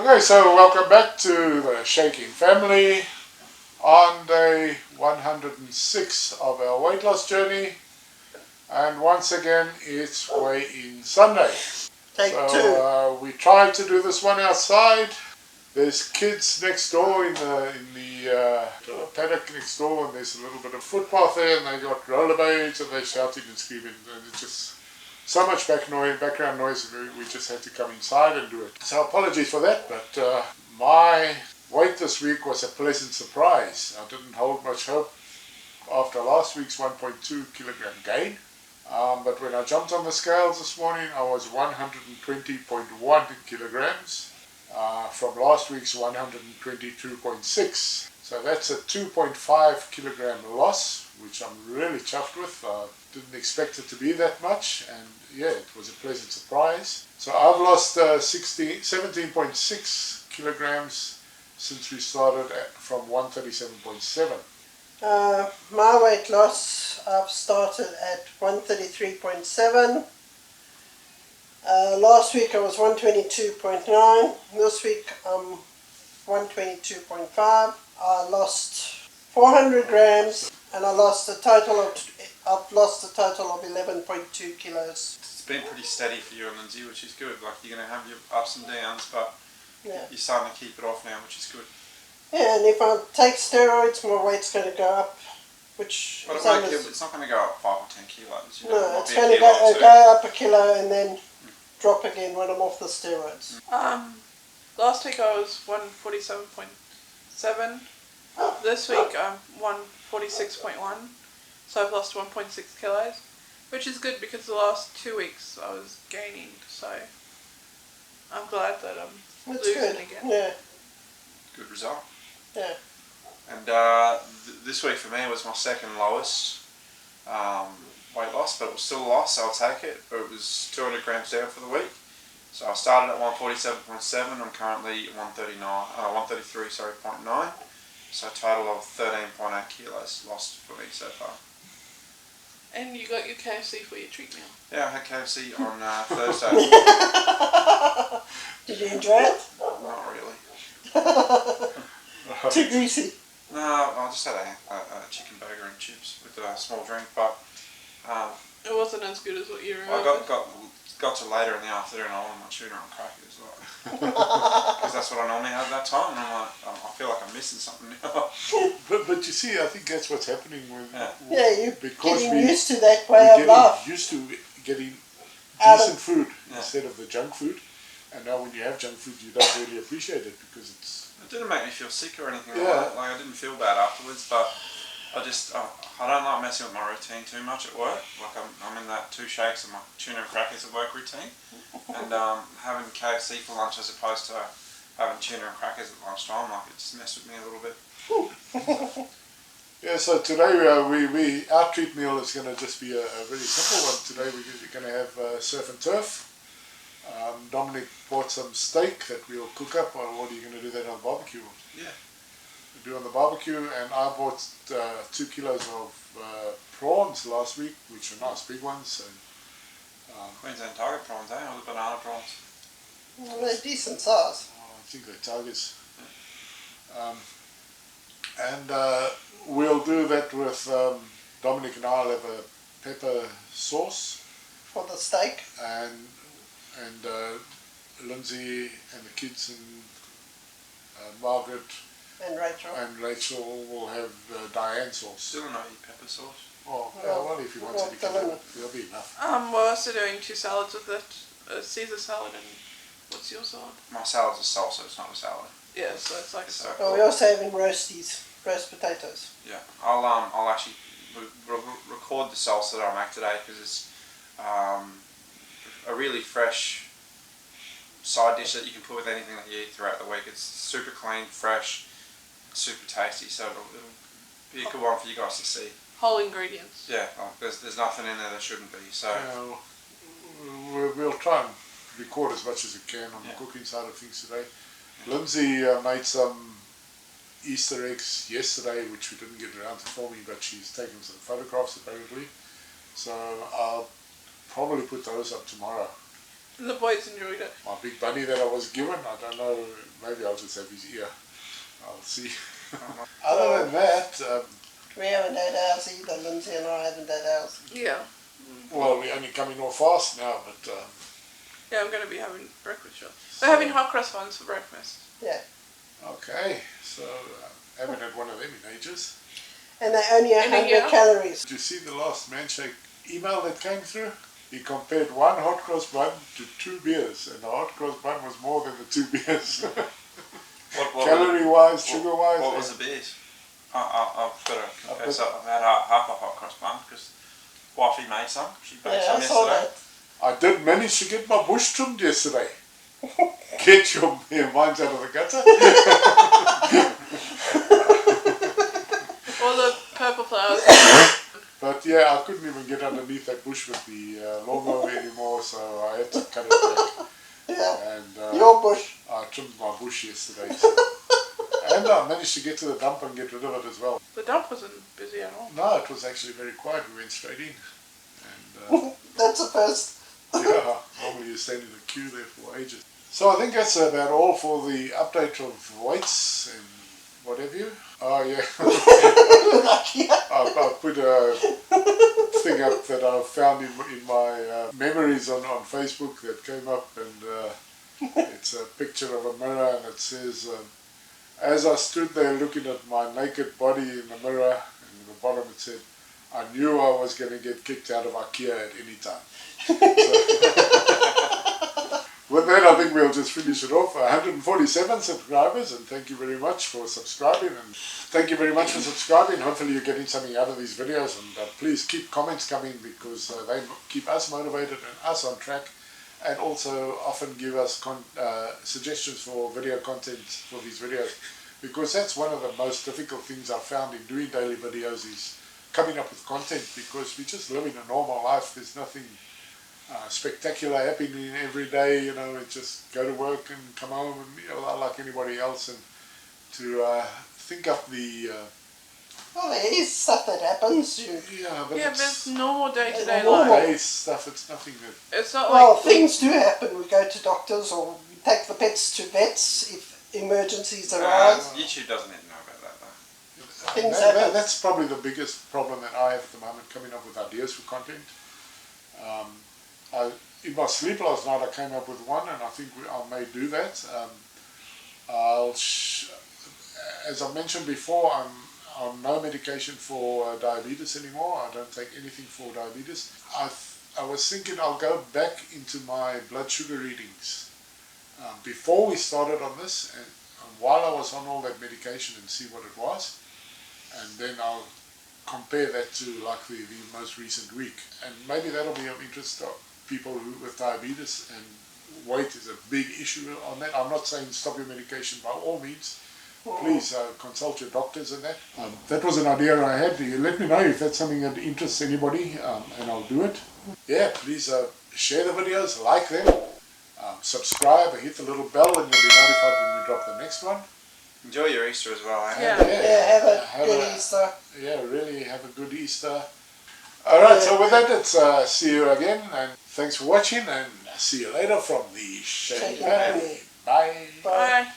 Okay, so welcome back to the Shaking Family on day 106 of our weight loss journey, and once again it's weigh-in Sunday. Take two. We tried to do this one outside. There's kids next door in the paddock next door, and there's a little bit of footpath there, and they got rollerblades and they're shouting and screaming, and it's just so much background noise, we just had to come inside and do it. So apologies for that, but my weight this week was a pleasant surprise. I didn't hold much hope after last week's 1.2 kilogram gain. But when I jumped on the scales this morning, I was 120.1 kilograms from last week's 122.6. So that's a 2.5 kilogram loss, which I'm really chuffed with. Didn't expect it to be that much, and yeah, it was a pleasant surprise. So I've lost 17.6 kilograms since we started from 137.7. My weight loss, I've started at 133.7. Last week I was 122.9. This week I'm 122.5. I lost 400 grams, and I've lost a total of 11.2 kilos. It's been pretty steady for you and Lindsay, which is good. Like, you're going to have your ups and downs, but yeah, you're starting to keep it off now, which is good. Yeah, and if I take steroids, my weight's going to go up, which But it's not going to go up 5 or 10 kilos. You know, no, it's going to go up a kilo and then drop again when I'm off the steroids. Last week I was 147.7. This week I'm 146.1. So I've lost 1.6 kilos, which is good because the last 2 weeks I was gaining. So I'm glad that I'm losing again. Yeah. Good result. Yeah. And this week for me was my second lowest weight loss, but it was still a loss, so I'll take it. But it was 200 grams down for the week. So I started at 147.7. I'm currently 133.9. So a total of 13.8 kilos lost for me so far. And you got your KFC for your treat meal. Yeah, I had KFC on Thursday. Did you enjoy it? Not really. Too greasy. No, I just had a chicken burger and chips with a small drink, but it wasn't as good as what you remember. I got to later in the afternoon, I wanted my tuna and crackers, because that's what I normally have that time, and I'm like, I feel like I'm missing something now. But you see, I think that's what's happening with you're because getting used to that way of life. We're used to getting decent food instead of the junk food, and now when you have junk food, you don't really appreciate it because it's. It didn't make me feel sick or anything like that. Like, I didn't feel bad afterwards, but I don't like messing with my routine too much at work. Like, I'm in that 2 shakes and my tuna and crackers at work routine, and having KFC for lunch as opposed to having tuna and crackers at lunchtime, like, it just messed with me a little bit. Yeah, so today our treat meal is going to just be a very simple one. Today we're going to have surf and turf. Dominic bought some steak that we'll cook up, or what are you going to do that on the barbecue? Yeah. We'll do on the barbecue, and I bought 2 kilos of prawns last week, which are nice big ones. So, Queensland Tiger prawns, or the banana prawns? Well, they're decent size. I think they're tigers. And we'll do that with Dominic and I'll have a pepper sauce For the steak. and Lindsay and the kids and Margaret And Rachel will have Diane sauce. Still don't eat pepper sauce. Oh, well, if you want to, it'll be enough. We're also doing 2 salads with it. A Caesar salad and what's your salad? My salad's a salsa, it's not a salad. Yeah, so it's like a salad. Well, we're also having roast potatoes. Yeah, I'll actually record the salsa that I make today, because it's a really fresh side dish that you can put with anything that you eat throughout the week. It's super clean, fresh, super tasty, so it'll be a good one for you guys to see. Whole ingredients. Yeah, there's nothing in there that shouldn't be, so. We'll try and record as much as we can on the cooking side of things today. Lindsay made some Easter eggs yesterday, which we didn't get around to filming, but she's taken some photographs apparently. So I'll probably put those up tomorrow. The boys enjoyed it. My big bunny that I was given, I don't know, maybe I'll just have his ear. I'll see. Other than that, We haven't had ours either. Lindsay and I haven't had ours. Yeah. well, we're only coming off fast now, but Yeah, I'm going to be having breakfast shots. We're having hot cross buns for breakfast. Yeah. okay. So, haven't had one of them in ages. And they're only In a 100 year? calories. Did you see the last Manshake email that came through? He compared one hot cross bun to 2 beers, and the hot cross bun was more than the 2 beers. What Calorie-wise, sugar-wise. What was the beers? I've got to confess, I've had half a hot cross bun because wifey made some. She baked Yeah, some I saw yesterday. that. I did manage to get my bush trimmed yesterday. Get your minds out of the gutter. All the purple flowers. But yeah, I couldn't even get underneath that bush with the lawnmower anymore, so I had to cut it back. Yeah. And Your bush. I trimmed my bush yesterday. So. And I managed to get to the dump and get rid of it as well. The dump wasn't busy at all. No, it was actually very quiet. We went straight in. And That's the first. yeah, normally you stand in a queue there for ages. So I think that's about all for the update of weights and what have you. Oh yeah, I put a thing up that I found in my memories on Facebook that came up, and it's a picture of a mirror, and it says, as I stood there looking at my naked body in the mirror, and in the bottom it said, I knew I was going to get kicked out of IKEA at any time. With that, I think we'll just finish it off. 147 subscribers, and thank you very much for subscribing. And thank you very much for subscribing. Hopefully you're getting something out of these videos, and please keep comments coming because they keep us motivated and us on track, and also often give us suggestions for video content for these videos, because that's one of the most difficult things I've found in doing daily videos is coming up with content, because we just live in a normal life. There's nothing spectacular happening every day, you know. It's just go to work and come home, and you know, like anybody else, and to think up the Well, there is stuff that happens. but Yeah, but it's normal day-to-day normal. life. day stuff. It's nothing that It's not Well, like things do happen. We go to doctors or we take the pets to vets if emergencies arise. YouTube doesn't even know about that though. Things happen. that's probably the biggest problem that I have at the moment, coming up with ideas for content. In my sleep last night I came up with one, and I think I may do that. As I mentioned before, I'm on no medication for diabetes anymore. I don't take anything for diabetes. I was thinking I'll go back into my blood sugar readings before we started on this, and while I was on all that medication, and see what it was, and then I'll compare that to like the most recent week, and maybe that'll be of interest to people with diabetes, and weight is a big issue on that. I'm not saying stop your medication by all means. Please consult your doctors and that. That was an idea I had. You let me know if that's something that interests anybody, and I'll do it. Yeah, please share the videos, like them, subscribe, and hit the little bell, and you'll be notified when we drop the next one. Enjoy your Easter as well, eh? Yeah. Yeah, have a good Easter. Yeah, really have a good Easter. Alright, so with that, let's see you again, and thanks for watching, and see you later from the Shaky Shaky Family. Family. Bye. Bye. Bye.